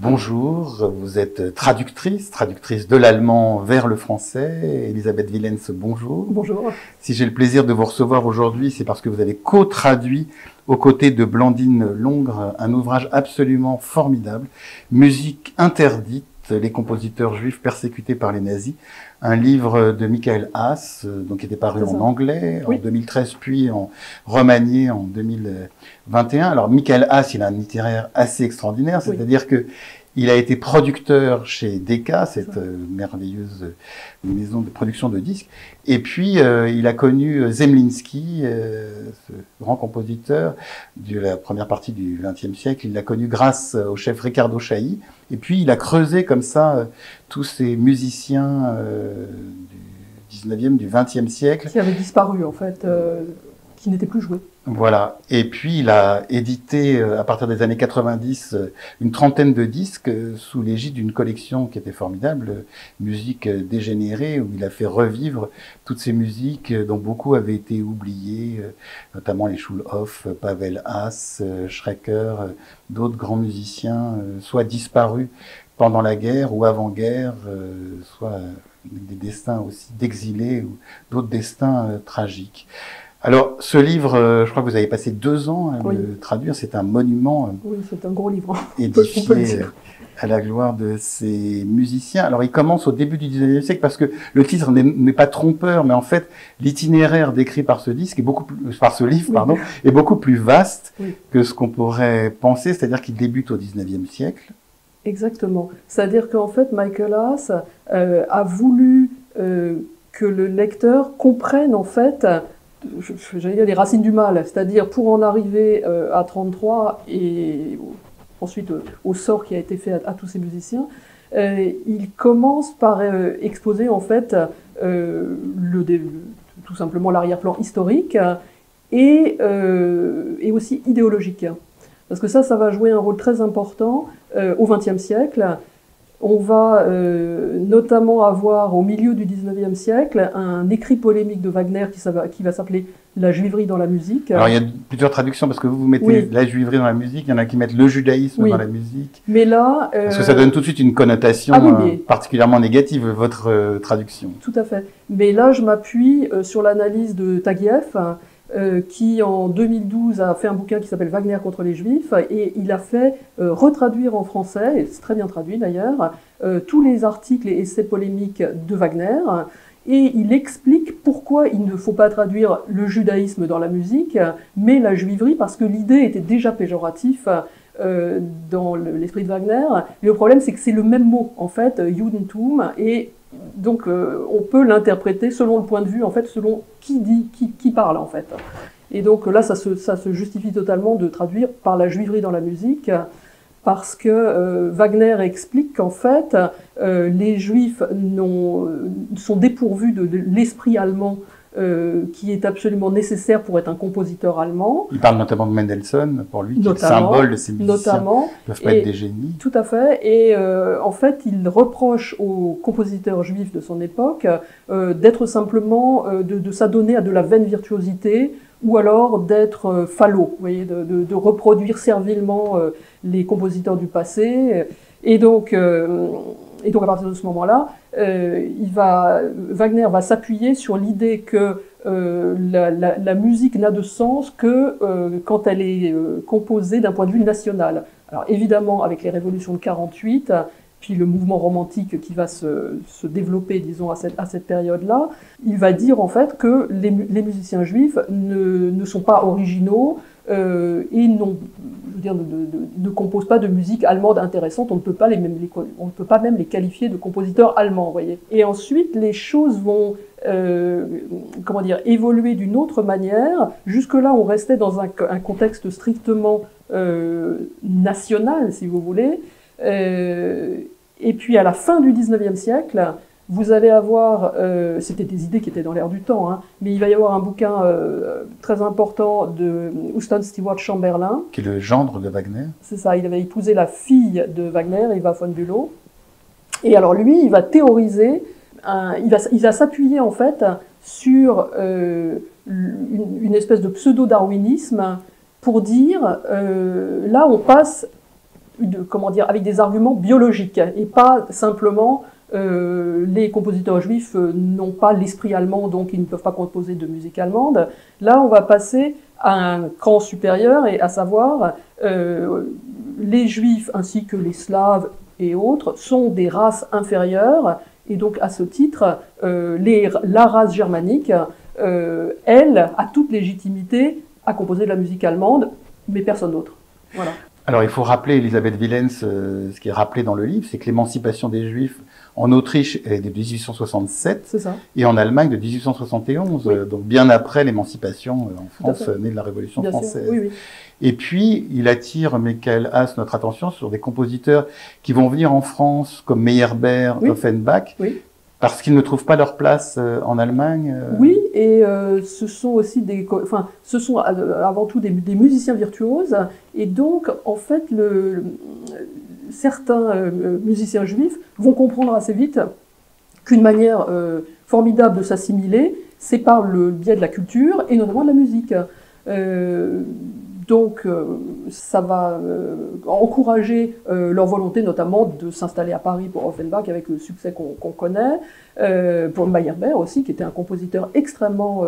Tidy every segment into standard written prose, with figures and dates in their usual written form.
bonjour, vous êtes traductrice de l'allemand vers le français. Elisabeth Willens, bonjour. Bonjour. Si j'ai le plaisir de vous recevoir aujourd'hui, c'est parce que vous avez co-traduit aux côtés de Blandine Longre un ouvrage absolument formidable, Musique interdite, les compositeurs juifs persécutés par les nazis, un livre de Michael Haas, donc qui était paru en anglais en 2013, puis en remanié en 2021. Alors Michael Haas, il a un itinéraire assez extraordinaire, c'est-à-dire que il a été producteur chez Decca, cette merveilleuse maison de production de disques. Et puis, il a connu Zemlinsky, ce grand compositeur de la première partie du XXe siècle. Il l'a connu grâce au chef Riccardo Chailly. Et puis, il a creusé comme ça tous ces musiciens du XIXe, du XXe siècle. Qui avaient disparu, en fait, qui n'étaient plus joués. Voilà. Et puis, il a édité, à partir des années 90, une trentaine de disques sous l'égide d'une collection qui était formidable, Musique dégénérée, où il a fait revivre toutes ces musiques dont beaucoup avaient été oubliées, notamment les Schulhoff, Pavel Haas, Schrecker, d'autres grands musiciens, soit disparus pendant la guerre ou avant-guerre, soit avec des destins aussi d'exilés ou d'autres destins tragiques. Alors, ce livre, je crois que vous avez passé 2 ans à le traduire. C'est un monument. Oui, c'est un gros livre. Édifié à la gloire de ces musiciens. Alors, il commence au début du XIXe siècle parce que le titre n'est pas trompeur, mais en fait, l'itinéraire décrit par ce disque est beaucoup plus, par ce livre, pardon, est beaucoup plus vaste que ce qu'on pourrait penser. C'est-à-dire qu'il débute au XIXe siècle. Exactement. C'est-à-dire qu'en fait, Michael Haas a voulu que le lecteur comprenne en fait. J'allais dire les racines du mal, c'est-à-dire pour en arriver à 33 et ensuite au sort qui a été fait à tous ces musiciens, il commence par exposer en fait tout simplement l'arrière-plan historique et aussi idéologique. Parce que ça va jouer un rôle très important au XXe siècle. On va notamment avoir au milieu du XIXe siècle un écrit polémique de Wagner qui va s'appeler « La juiverie dans la musique ». Alors il y a plusieurs traductions parce que vous mettez la juiverie dans la musique, il y en a qui mettent le judaïsme dans la musique. Mais là, parce que ça donne tout de suite une connotation particulièrement négative, votre traduction. Tout à fait. Mais là, je m'appuie sur l'analyse de Taguieff, qui en 2012 a fait un bouquin qui s'appelle Wagner contre les Juifs, et il a fait retraduire en français, et c'est très bien traduit d'ailleurs, tous les articles et essais polémiques de Wagner, et il explique pourquoi il ne faut pas traduire le judaïsme dans la musique, mais la juiverie, parce que l'idée était déjà péjorative dans l'esprit de Wagner. Et le problème, c'est que c'est le même mot, en fait, Judentum, et donc on peut l'interpréter selon le point de vue, en fait, selon qui parle, en fait. Et donc là, ça se justifie totalement de traduire par la juiverie dans la musique, parce que Wagner explique qu'en fait, les juifs sont dépourvus de l'esprit allemand qui est absolument nécessaire pour être un compositeur allemand. Il parle notamment de Mendelssohn, pour lui, qui est le symbole de ces musiciens qui peuvent pas être des génies. Tout à fait, et en fait, il reproche aux compositeurs juifs de son époque d'être simplement, de s'adonner à de la vaine virtuosité, ou alors d'être falot, vous voyez, de reproduire servilement les compositeurs du passé, et donc à partir de ce moment-là, Wagner va s'appuyer sur l'idée que la musique n'a de sens que quand elle est composée d'un point de vue national. Alors évidemment, avec les révolutions de 48, puis le mouvement romantique qui va se développer, disons, à cette période-là, il va dire en fait que les musiciens juifs ne sont pas originaux et ne composent pas de musique allemande intéressante. On ne peut pas même les qualifier de compositeurs allemands, vous voyez. Et ensuite, les choses vont évoluer d'une autre manière. Jusque-là, on restait dans un contexte strictement national, si vous voulez. Et puis à la fin du XIXe siècle, vous allez avoir, c'était des idées qui étaient dans l'air du temps, hein, mais il va y avoir un bouquin très important de Houston Stewart Chamberlain. Qui est le gendre de Wagner. C'est ça, il avait épousé la fille de Wagner, Eva von Bülow. Et alors lui, il va théoriser, il va s'appuyer en fait sur une espèce de pseudo-darwinisme pour dire, là on passe comment dire, avec des arguments biologiques et pas simplement les compositeurs juifs n'ont pas l'esprit allemand, donc ils ne peuvent pas composer de musique allemande. Là, on va passer à un cran supérieur, et à savoir les juifs ainsi que les slaves et autres sont des races inférieures, et donc à ce titre, la race germanique, elle, a toute légitimité à composer de la musique allemande, mais personne d'autre. Voilà. Alors il faut rappeler, Elisabeth Villens, ce qui est rappelé dans le livre, c'est que l'émancipation des Juifs en Autriche est de 1867 C'est ça. et en Allemagne de 1871, Oui. Donc bien après l'émancipation en France née de la Révolution Bien française. sûr. Oui, oui. Et puis il attire, Michael Haas, notre attention sur des compositeurs qui vont venir en France comme Meyerbeer, Oui. Offenbach, Oui. parce qu'ils ne trouvent pas leur place en Allemagne. Oui, et ce sont aussi ce sont avant tout des musiciens virtuoses, et donc en fait certains musiciens juifs vont comprendre assez vite qu'une manière formidable de s'assimiler, c'est par le biais de la culture et notamment de la musique. Donc ça va encourager leur volonté notamment de s'installer à Paris pour Offenbach avec le succès qu'on connaît, pour Meyerbeer aussi, qui était un compositeur extrêmement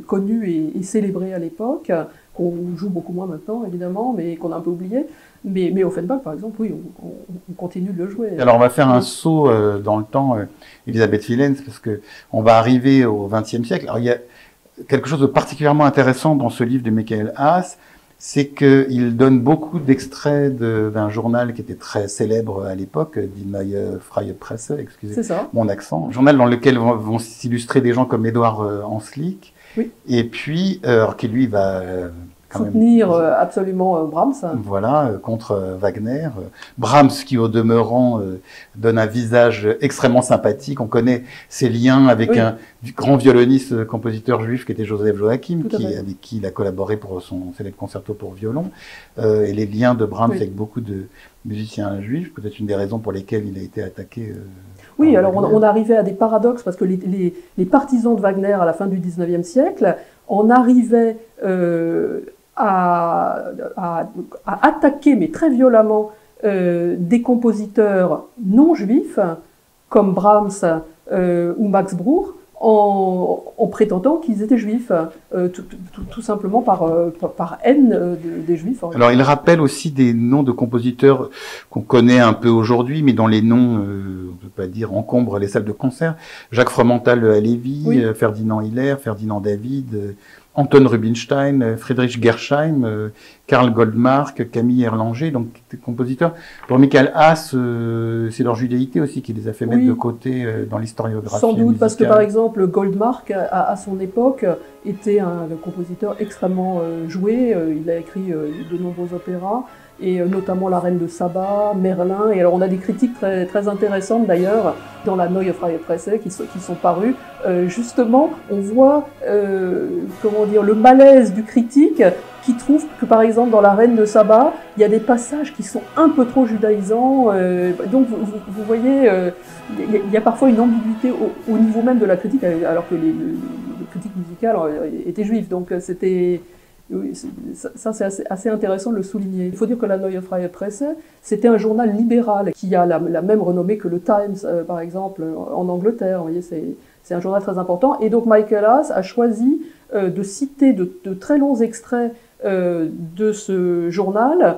connu et célébré à l'époque, qu'on joue beaucoup moins maintenant évidemment, mais qu'on a un peu oublié. Mais Offenbach par exemple, oui, on continue de le jouer. Alors on va faire un saut dans le temps, Elisabeth Villens, parce que on va arriver au XXe siècle. Alors il y a quelque chose de particulièrement intéressant dans ce livre de Michael Haas, c'est qu'il donne beaucoup d'extraits d'un journal qui était très célèbre à l'époque, Die Neue Freie Presse, excusez mon accent, journal dans lequel vont s'illustrer des gens comme Édouard Hanslick, oui. Et puis, qui lui va soutenir absolument Brahms. Voilà, contre Wagner. Brahms qui, au demeurant, donne un visage extrêmement sympathique. On connaît ses liens avec un grand violoniste, compositeur juif qui était Joseph Joachim, avec qui il a collaboré pour son célèbre concerto pour violon. Et les liens de Brahms avec beaucoup de musiciens juifs, peut-être une des raisons pour lesquelles il a été attaqué. Oui, alors on arrivait à des paradoxes, parce que les partisans de Wagner à la fin du XIXe siècle en arrivaient à attaquer, mais très violemment, des compositeurs non juifs, comme Brahms ou Max Bruch, en prétendant qu'ils étaient juifs, tout simplement par haine des juifs. Alors il rappelle aussi des noms de compositeurs qu'on connaît un peu aujourd'hui, mais dont les noms, on ne peut pas dire, encombrent les salles de concert. Jacques Fromental à Lévis, Ferdinand Hiller, Ferdinand David, Anton Rubinstein, Friedrich Gersheim, Karl Goldmark, Camille Erlanger, donc des compositeurs. Pour Michael Haas, c'est leur judéité aussi qui les a fait mettre de côté dans l'historiographie Sans doute, musicale. parce que par exemple, Goldmark, à son époque, était un compositeur extrêmement joué. Il a écrit de nombreux opéras, et notamment La Reine de Saba, Merlin. Et alors on a des critiques très, très intéressantes d'ailleurs dans la Neue Freie Presse qui sont parues. Justement, on voit comment dire, le malaise du critique qui trouve que par exemple dans La Reine de Saba, il y a des passages qui sont un peu trop judaïsants. Donc vous voyez, il y a parfois une ambiguïté au niveau même de la critique, alors que les critiques musicales étaient juifs. Donc c'était... Oui, ça c'est assez intéressant de le souligner. Il faut dire que la Neue Freie Presse, c'était un journal libéral qui a la même renommée que le Times, par exemple, en Angleterre. Vous voyez, c'est un journal très important. Et donc Michael Haas a choisi de citer de très longs extraits de ce journal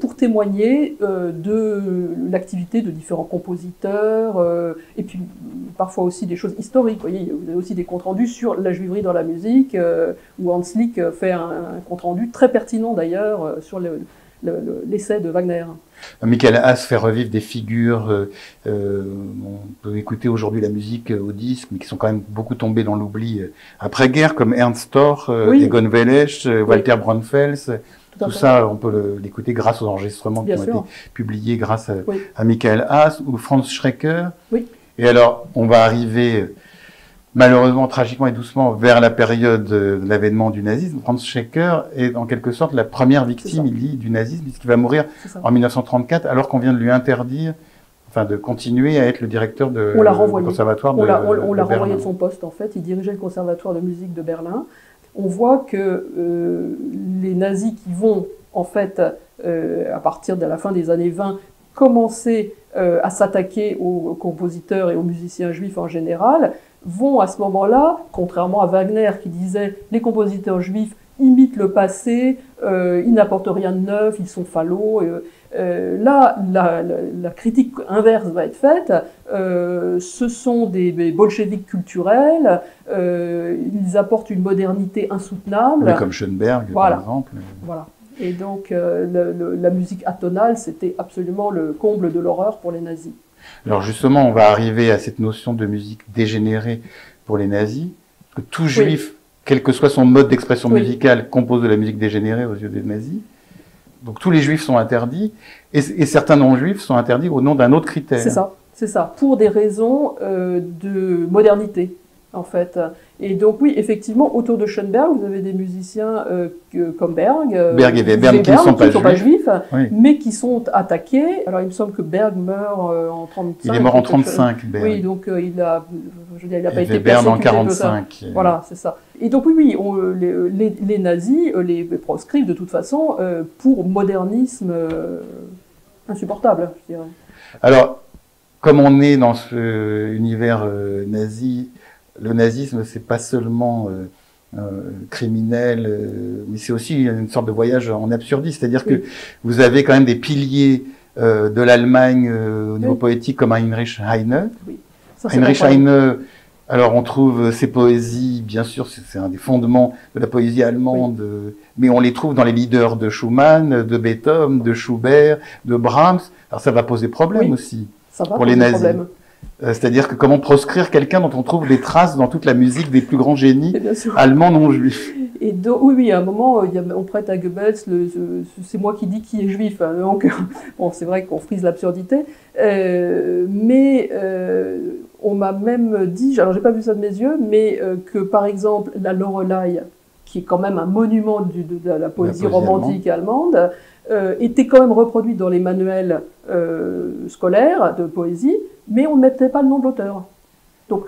pour témoigner de l'activité de différents compositeurs, et puis parfois aussi des choses historiques. Vous voyez, il y a aussi des comptes rendus sur la juiverie dans la musique, où Hanslick fait un compte rendu très pertinent d'ailleurs sur l'essai de Wagner. Michael Haas fait revivre des figures, on peut écouter aujourd'hui la musique au disque, mais qui sont quand même beaucoup tombées dans l'oubli après-guerre, comme Ernst Storch, Egon Welesch, Walter Braunfels. Tout ça, on peut l'écouter grâce aux enregistrements qui ont été publiés grâce à Michael Haas ou Franz Schreker. Et alors, on va arriver... malheureusement, tragiquement et doucement, vers la période de l'avènement du nazisme. Franz Schreker est en quelque sorte la première victime, il dit, du nazisme, puisqu'il va mourir en 1934, alors qu'on vient de lui interdire, enfin de continuer à être le directeur du conservatoire de Berlin. On l'a renvoyé de son poste, en fait. Il dirigeait le conservatoire de musique de Berlin. On voit que les nazis qui vont en fait, à partir de la fin des années 20, commencé à s'attaquer aux compositeurs et aux musiciens juifs en général, vont à ce moment-là, contrairement à Wagner qui disait les compositeurs juifs imitent le passé, ils n'apportent rien de neuf, ils sont fallot. Là, la critique inverse va être faite. Ce sont des bolcheviks culturels, ils apportent une modernité insoutenable. Oui, comme Schoenberg, voilà. par exemple. Voilà. Et donc, la musique atonale, c'était absolument le comble de l'horreur pour les nazis. Alors justement, on va arriver à cette notion de musique dégénérée pour les nazis, que tout juif, quel que soit son mode d'expression musicale, compose de la musique dégénérée aux yeux des nazis. Donc tous les juifs sont interdits, et certains non-juifs sont interdits au nom d'un autre critère. C'est ça, pour des raisons de modernité, en fait. Et donc oui, effectivement, autour de Schoenberg, vous avez des musiciens comme Berg et Webern qui ne sont pas juifs, mais qui sont attaqués. Alors il me semble que Berg meurt en 35. Il est mort en 35, Berg. Oui, donc il a pas été Webern en 45. Voilà, c'est ça. Et donc oui, les nazis les proscrivent de toute façon pour modernisme insupportable, je dirais. Alors, comme on est dans ce univers nazi, le nazisme, c'est pas seulement criminel, mais c'est aussi une sorte de voyage en absurdisme. C'est-à-dire que vous avez quand même des piliers de l'Allemagne au niveau poétique comme Heinrich Heine. Oui. Heinrich Heine, alors on trouve ses poésies, bien sûr, c'est un des fondements de la poésie allemande, mais on les trouve dans les leaders de Schumann, de Beethoven, de Schubert, de Brahms. Alors ça va poser problème aussi pour les nazis. C'est-à-dire que comment proscrire quelqu'un dont on trouve des traces dans toute la musique des plus grands génies allemands non juifs. Et donc, oui, à un moment, on prête à Goebbels, c'est moi qui dis qui est juif. Hein, donc, bon, c'est vrai qu'on frise l'absurdité, mais on m'a même dit, alors j'ai pas vu ça de mes yeux, mais que par exemple la Loreley, qui est quand même un monument de la poésie romantique allemande, était quand même reproduite dans les manuels scolaires de poésie, mais on ne mettait pas le nom de l'auteur. Donc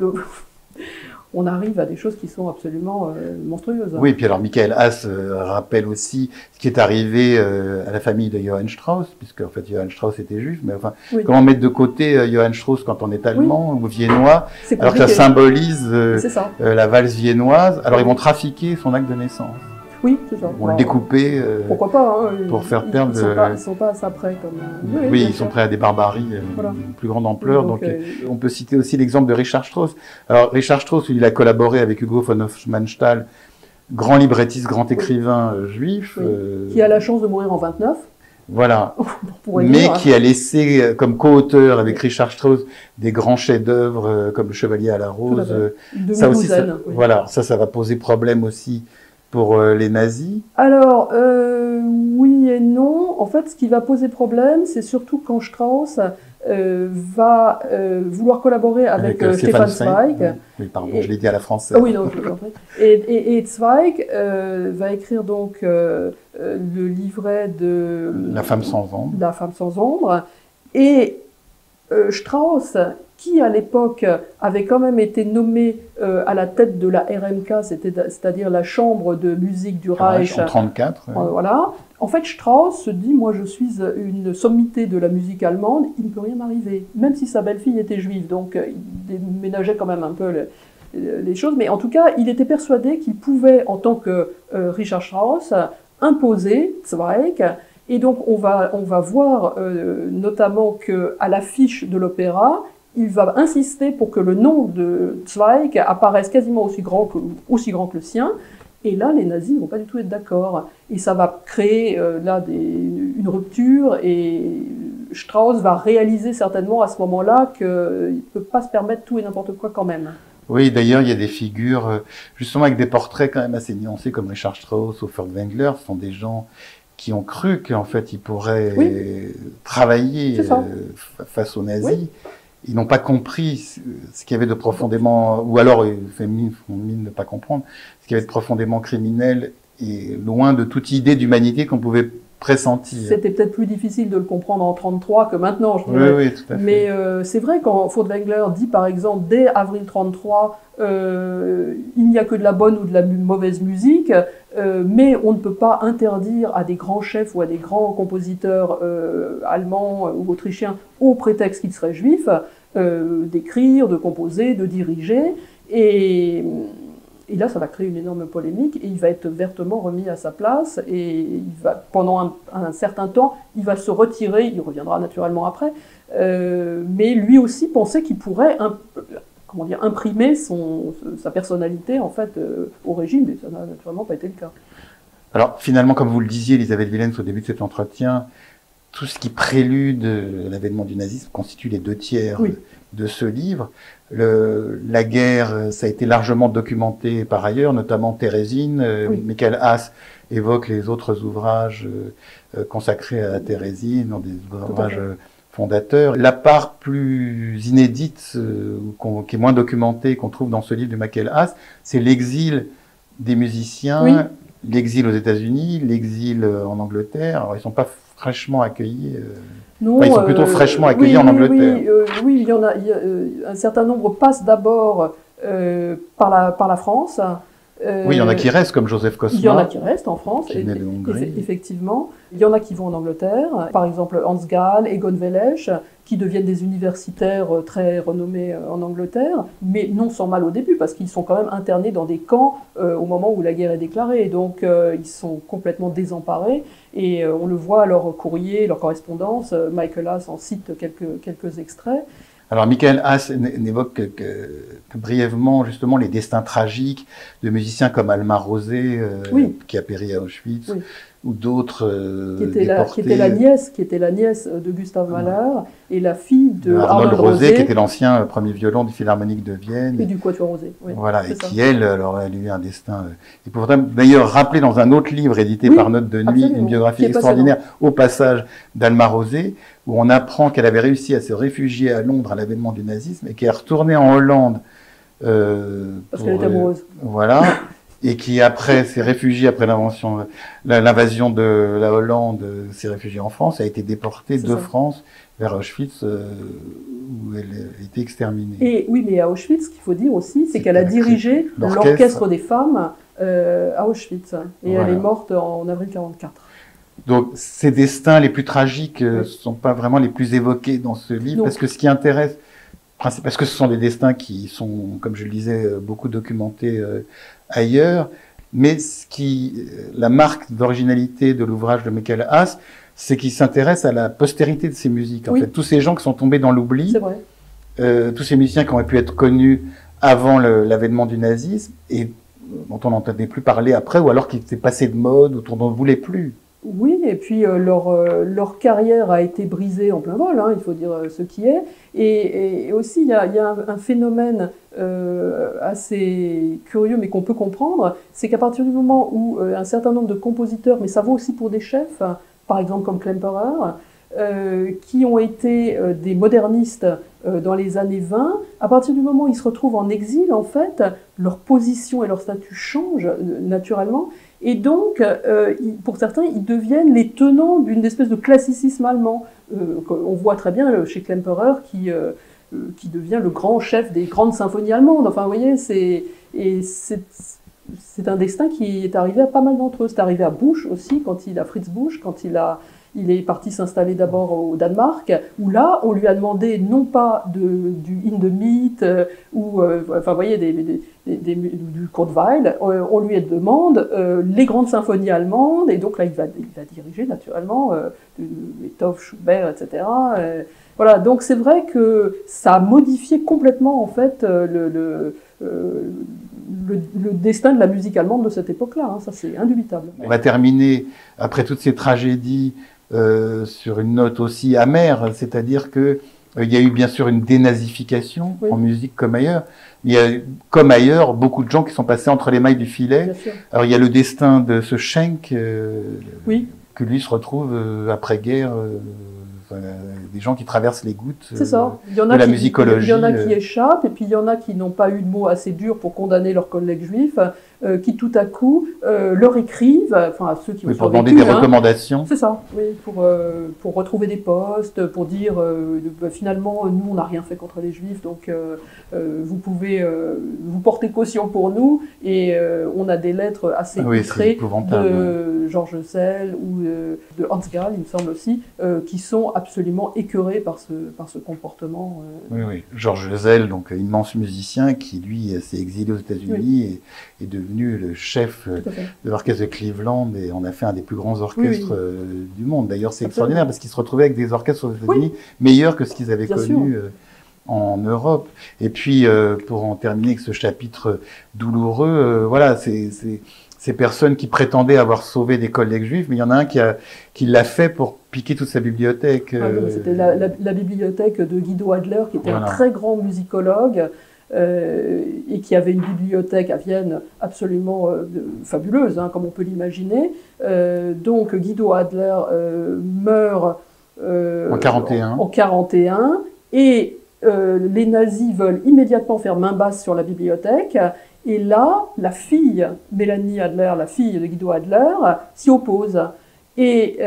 on arrive à des choses qui sont absolument monstrueuses. Oui, puis alors Michael Haas rappelle aussi ce qui est arrivé à la famille de Johann Strauss, puisque en fait Johann Strauss était juif, mais enfin comment mettre de côté Johann Strauss quand on est allemand ou viennois, alors que ça symbolise la valse viennoise. Alors ils vont trafiquer son acte de naissance. Oui, c'est ça. Ils vont le découper pourquoi pas, hein, pour faire perdre... Ils sont pas à ça près. Oui, ils sont prêts à des barbaries de plus grande ampleur. Donc, on peut citer aussi l'exemple de Richard Strauss. Alors, Richard Strauss, il a collaboré avec Hugo von Hofmannsthal, grand librettiste, grand écrivain juif. Qui a la chance de mourir en 29. Voilà. Mais qui a laissé comme co-auteur avec Richard Strauss des grands chefs-d'œuvre comme Le Chevalier à la Rose. Ça aussi, voilà, ça va poser problème aussi pour les nazis. Alors, oui et non. En fait, ce qui va poser problème, c'est surtout quand Strauss va vouloir collaborer avec Stefan Zweig. Oui, pardon, je l'ai dit à la française. Ah oui, non, je comprends. Et Zweig va écrire donc le livret de... La femme sans ombre. La femme sans ombre. Et Strauss, qui à l'époque avait quand même été nommé à la tête de la RMK, c'est-à-dire la chambre de musique du Reich. En 1934. Voilà. En fait, Strauss se dit, moi je suis une sommité de la musique allemande, il ne peut rien m'arriver, même si sa belle-fille était juive, donc il ménageait quand même un peu les choses, mais en tout cas, il était persuadé qu'il pouvait, en tant que Richard Strauss, imposer Zweig. Et donc on va voir notamment qu'à l'affiche de l'opéra, il va insister pour que le nom de Zweig apparaisse quasiment aussi grand que le sien. Et là, les nazis ne vont pas du tout être d'accord. Et ça va créer une rupture, et Strauss va réaliser certainement à ce moment-là qu'il ne peut pas se permettre tout et n'importe quoi quand même. Oui, d'ailleurs, il y a des figures, justement avec des portraits quand même assez nuancés, comme Richard Strauss ou Furtwängler. Ce sont des gens qui ont cru qu'en fait, ils pourraient travailler face aux nazis. Oui. Ils n'ont pas compris ce qu'il y avait de profondément, ou alors ils font mine de ne pas comprendre, ce qu'il y avait de profondément criminel et loin de toute idée d'humanité qu'on pouvait pressentir. C'était peut-être plus difficile de le comprendre en 1933 que maintenant, je dirais. Oui, tout à fait. Mais c'est vrai quand Furtwängler dit par exemple dès avril 1933 il n'y a que de la bonne ou de la mauvaise musique, mais on ne peut pas interdire à des grands chefs ou à des grands compositeurs allemands ou autrichiens, au prétexte qu'ils seraient juifs, d'écrire, de composer, de diriger. Et là, ça va créer une énorme polémique et il va être vertement remis à sa place et pendant un certain temps, il va se retirer, il reviendra naturellement après, mais lui aussi pensait qu'il pourrait imprimer sa personnalité en fait au régime, mais ça n'a naturellement pas été le cas. Alors finalement, comme vous le disiez, Elisabeth Villens, au début de cet entretien, tout ce qui prélude l'avènement du nazisme constitue les 2/3 de ce livre. La guerre, ça a été largement documenté par ailleurs, notamment Thérésine. Michael Haas évoque les autres ouvrages consacrés à Thérésine, dans des ouvrages fondateurs. La part plus inédite, qui est moins documentée, qu'on trouve dans ce livre de Michael Haas, c'est l'exil des musiciens, l'exil aux États-Unis, l'exil en Angleterre. Alors, ils sont pas fraîchement accueillis. Non, ils sont plutôt fraîchement accueillis en Angleterre. Oui, il y en a, un certain nombre passent d'abord par la France. Oui, il y en a qui restent, comme Joseph Kosma. Il y en a qui restent en France, qui venait de Hongrie. effectivement. Il y en a qui vont en Angleterre, par exemple Hans Gall, Egon Welesch, qui deviennent des universitaires très renommés en Angleterre, mais non sans mal au début, parce qu'ils sont quand même internés dans des camps au moment où la guerre est déclarée. Donc ils sont complètement désemparés, et on le voit à leur courrier, leur correspondance. Michael Haas en cite quelques extraits. Alors, Michael Haas n'évoque que brièvement, justement, les destins tragiques de musiciens comme Alma Rosé, qui a péri à Auschwitz, ou d'autres qui était la nièce de Gustav Mahler, et la fille de Arnold Rosé, qui était l'ancien premier violon du Philharmonique de Vienne. Et du Quatuor Rosé. Voilà, et qui, elle a eu un destin épouvantable. D'ailleurs, rappelé dans un autre livre édité par Note de Nuit, une biographie extraordinaire, au passage d'Alma Rosé, où on apprend qu'elle avait réussi à se réfugier à Londres à l'avènement du nazisme et qu'elle est retournée en Hollande. Parce qu'elle était amoureuse. Voilà. Et qui après s'est réfugiée après l'invasion de la Hollande, s'est réfugiée en France, a été déportée de France vers Auschwitz, où elle a été exterminée. Et oui, mais à Auschwitz, ce qu'il faut dire aussi, c'est qu'elle a dirigé l'orchestre des femmes à Auschwitz, et elle est morte en avril 1944. Donc, ces destins les plus tragiques ne sont pas vraiment les plus évoqués dans ce livre, parce que ce qui intéresse, parce que ce sont des destins qui sont, comme je le disais, beaucoup documentés ailleurs, mais la marque d'originalité de l'ouvrage de Michael Haas, c'est qu'il s'intéresse à la postérité de ces musiques. En fait, tous ces gens qui sont tombés dans l'oubli, tous ces musiciens qui auraient pu être connus avant l'avènement du nazisme et dont on n'entendait plus parler après, ou alors qui étaient passés de mode, ou dont on ne voulait plus. Oui, et puis leur carrière a été brisée en plein vol, il faut dire ce qui est. Et aussi, il y a un phénomène assez curieux, mais qu'on peut comprendre, c'est qu'à partir du moment où un certain nombre de compositeurs, mais ça vaut aussi pour des chefs, par exemple comme Klemperer, qui ont été des modernistes dans les années 20, à partir du moment où ils se retrouvent en exil, en fait, leur position et leur statut changent naturellement. Et donc, pour certains, ils deviennent les tenants d'une espèce de classicisme allemand. On voit très bien chez Klemperer qui devient le grand chef des grandes symphonies allemandes. Enfin, vous voyez, c'est un destin qui est arrivé à pas mal d'entre eux. C'est arrivé à Busch aussi, à Fritz Busch, quand il est parti s'installer d'abord au Danemark, où là, on lui a demandé non pas du In the Meat, enfin, vous voyez, du Kurt Weill, on lui demande les grandes symphonies allemandes, et donc là, il va diriger naturellement Beethoven, Schubert, etc. Voilà, donc c'est vrai que ça a modifié complètement, en fait, le destin de la musique allemande de cette époque-là, ça c'est indubitable. On va terminer, après toutes ces tragédies, sur une note aussi amère, c'est-à-dire que il y a eu bien sûr une dénazification en musique comme ailleurs. Il y a, comme ailleurs, beaucoup de gens qui sont passés entre les mailles du filet. Alors il y a le destin de ce Schenk, que lui se retrouve après-guerre, des gens qui traversent les gouttes de la musicologie. Il y en a qui échappent, et puis il y en a qui n'ont pas eu de mots assez durs pour condamner leurs collègues juifs. qui tout à coup leur écrivent, enfin à ceux qui ont pour survécu, demander des recommandations. C'est ça, oui, pour retrouver des postes, pour dire finalement nous on n'a rien fait contre les Juifs, donc vous pouvez vous porter caution pour nous, et on a des lettres assez outrées de Georges Sell ou de Hans Gall, il me semble aussi, qui sont absolument écœurés par ce comportement. Oui, oui. Georges Sell, donc immense musicien, qui lui s'est exilé aux États-Unis et est devenu le chef de l'orchestre de Cleveland, et on a fait un des plus grands orchestres du monde. D'ailleurs, c'est extraordinaire parce qu'il se retrouvait avec des orchestres aux États-Unis meilleurs que ce qu'ils avaient connu en Europe. Et puis, pour en terminer avec ce chapitre douloureux, voilà, ces personnes qui prétendaient avoir sauvé des collègues juifs, mais il y en a un qui l'a fait pour piquer toute sa bibliothèque. C'était la bibliothèque de Guido Adler, qui était un très grand musicologue, et qui avait une bibliothèque à Vienne absolument fabuleuse, comme on peut l'imaginer. Donc Guido Adler meurt en 41. En 41, et les nazis veulent immédiatement faire main basse sur la bibliothèque. Et là, la fille, Mélanie Adler, la fille de Guido Adler, s'y oppose. Et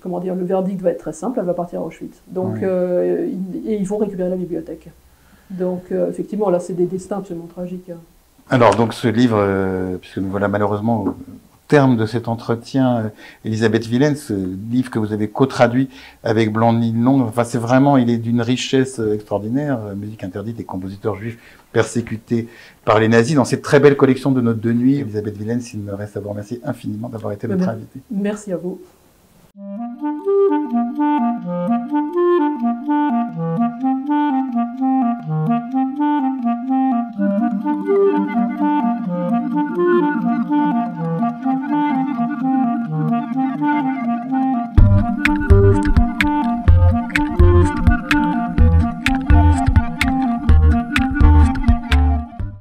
comment dire, le verdict va être très simple, elle va partir à Auschwitz. Donc, et ils vont récupérer la bibliothèque. Donc, effectivement, là, c'est des destins absolument tragiques. Alors, donc, ce livre, puisque nous voilà malheureusement au terme de cet entretien, Elisabeth Villene, ce livre que vous avez co-traduit avec Blandine Long, enfin, c'est vraiment, il est d'une richesse extraordinaire, musique interdite et compositeurs juifs persécutés par les nazis, dans cette très belle collection de notes de nuit. Elisabeth Villene, s'il me reste à vous remercier infiniment d'avoir été notre invitée. Merci à vous.